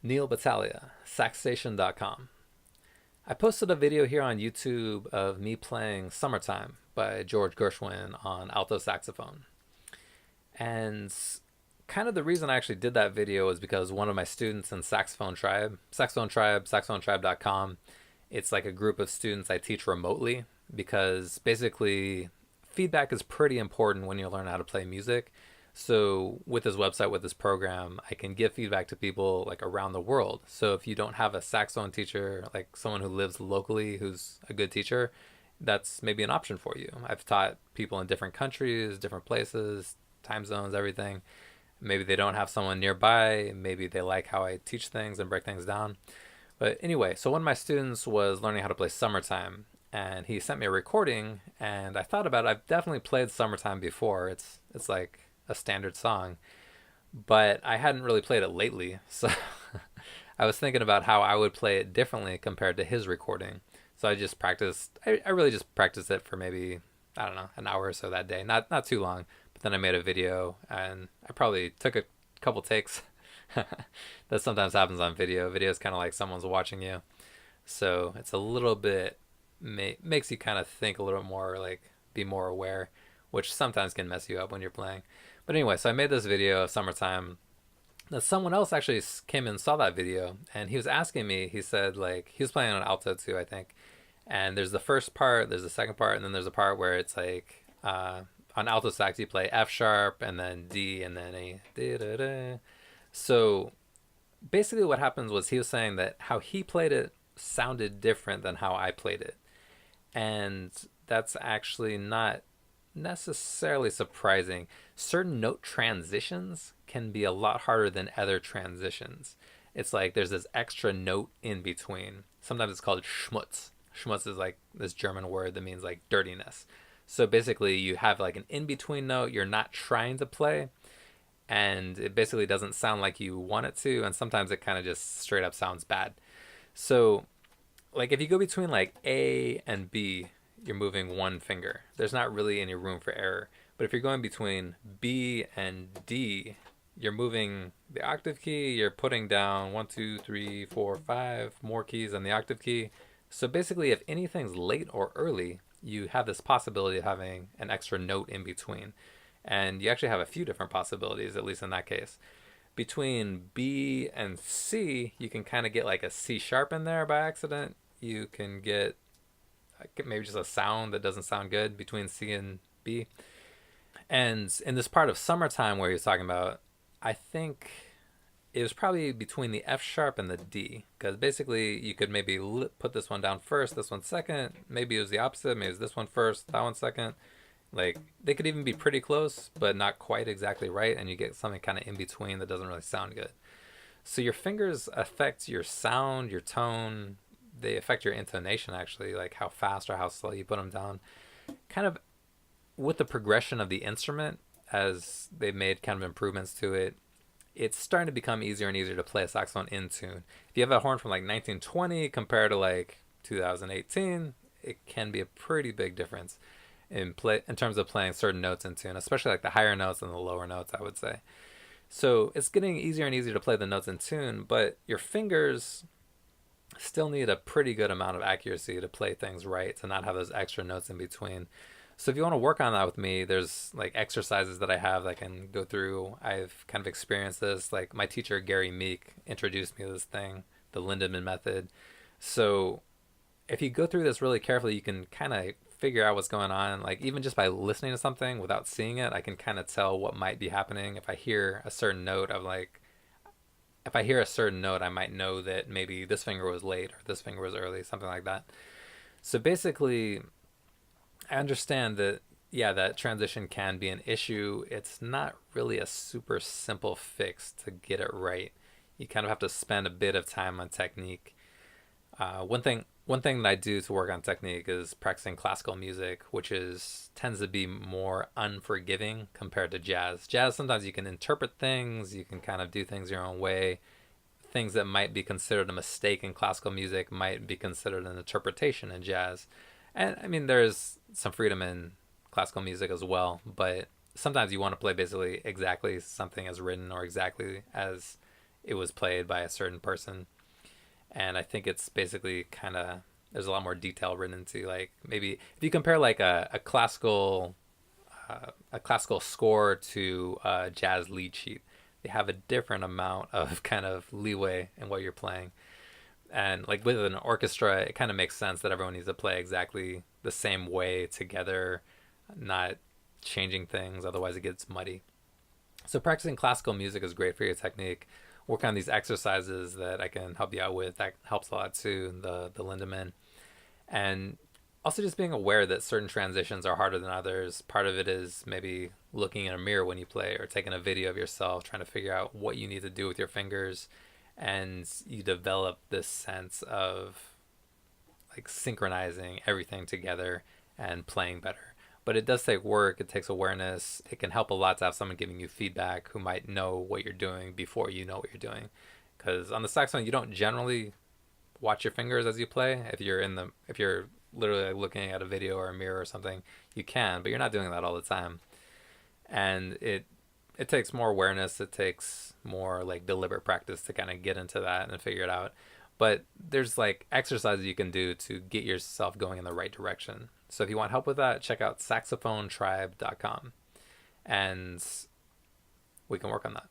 Neal Battaglia, Saxstation.com. I posted a video here on YouTube of me playing Summertime by George Gershwin on alto saxophone. And kind of the reason I actually did that video is because one of my students in Saxophone Tribe, saxophontribe.com, it's like a group of students I teach remotely because basically feedback is pretty important when you learn how to play music. So with this website, with this program, I can give feedback to people like around the world. So if you don't have a saxophone teacher, like someone who lives locally who's a good teacher, that's maybe an option for you. I've taught people in different countries, different places, time zones, everything. Maybe they don't have someone nearby. Maybe they like how I teach things and break things down. But anyway, so one of my students was learning how to play Summertime, and he sent me a recording, and I thought about it. I've definitely played Summertime before. It's like a standard song, but I hadn't really played it lately. So I was thinking about how I would play it differently compared to his recording. So I just practiced. I really just practiced it for maybe, I don't know, an hour or so that day. Not too long. But then I made a video, and I probably took a couple takes. That sometimes happens on video. Video is kind of like someone's watching you. So it's a little bit, makes you kind of think a little more, like be more aware, which sometimes can mess you up when you're playing. But anyway, so I made this video of Summertime. Now someone else actually came and saw that video, and he was asking me, he said, like, he was playing on alto too, I think. And there's the first part, there's the second part, and then there's a part where it's like, on alto sax you play F sharp and then D and then A. Da-da-da. So basically what happens was he was saying that how he played it sounded different than how I played it. And that's actually not necessarily surprising. Certain note transitions can be a lot harder than other transitions. It's like there's this extra note in between. Sometimes it's called Schmutz. Schmutz is like this German word that means like dirtiness. So basically you have like an in-between note you're not trying to play, and it basically doesn't sound like you want it to, and sometimes it kind of just straight up sounds bad. So like if you go between like A and B, you're moving one finger. There's not really any room for error. But if you're going between B and D, you're moving the octave key, you're putting down 1, 2, 3, 4, 5 more keys on the octave key. So basically if anything's late or early, you have this possibility of having an extra note in between. And you actually have a few different possibilities, at least in that case. Between B and C, you can kind of get like a C sharp in there by accident. You can get maybe just a sound that doesn't sound good between C and B. And in this part of Summertime where he was talking about, I think it was probably between the F sharp and the D, because basically you could maybe put this one down first, this one second. Maybe it was the opposite. Maybe it was this one first, that one second. Like they could even be pretty close, but not quite exactly right, and you get something kind of in between that doesn't really sound good. So your fingers affect your sound, your tone. They affect your intonation actually, like how fast or how slow you put them down. Kind of with the progression of the instrument, as they've made kind of improvements to it, it's starting to become easier and easier to play a saxophone in tune. If you have a horn from like 1920 compared to like 2018, it can be a pretty big difference in terms of playing certain notes in tune, especially like the higher notes and the lower notes, I would say. So it's getting easier and easier to play the notes in tune, but your fingers still need a pretty good amount of accuracy to play things right, to not have those extra notes in between. So if you want to work on that with me, there's like exercises that I have that I can go through. I've kind of experienced this. Like my teacher, Gary Meek, introduced me to this thing, the Lindemann method. So if you go through this really carefully, you can kind of figure out what's going on. Like even just by listening to something without seeing it, I can kind of tell what might be happening. If I hear a certain note, if I hear a certain note, I might know that maybe this finger was late or this finger was early, something like that. So basically, I understand that, yeah, that transition can be an issue. It's not really a super simple fix to get it right. You kind of have to spend a bit of time on technique. One thing that I do to work on technique is practicing classical music, which tends to be more unforgiving compared to jazz. Jazz, sometimes you can interpret things, you can kind of do things your own way. Things that might be considered a mistake in classical music might be considered an interpretation in jazz. And I mean, there's some freedom in classical music as well, but sometimes you want to play basically exactly something as written or exactly as it was played by a certain person. And I think it's basically kind of, there's a lot more detail written into, like, maybe if you compare like a classical score to a jazz lead sheet, they have a different amount of kind of leeway in what you're playing. And like with an orchestra, it kind of makes sense that everyone needs to play exactly the same way together, not changing things, otherwise it gets muddy. So practicing classical music is great for your technique. Work on these exercises that I can help you out with. That helps a lot too, the Lindemann. And also just being aware that certain transitions are harder than others. Part of it is maybe looking in a mirror when you play, or taking a video of yourself, trying to figure out what you need to do with your fingers. And you develop this sense of like synchronizing everything together and playing better. But it does take work, it takes awareness. It can help a lot to have someone giving you feedback who might know what you're doing before you know what you're doing. Because on the saxophone, you don't generally watch your fingers as you play. If you're literally like looking at a video or a mirror or something, you can, but you're not doing that all the time. And it takes more awareness. It takes more like deliberate practice to kind of get into that and figure it out. But there's like exercises you can do to get yourself going in the right direction. So if you want help with that, check out saxophontribe.com and we can work on that.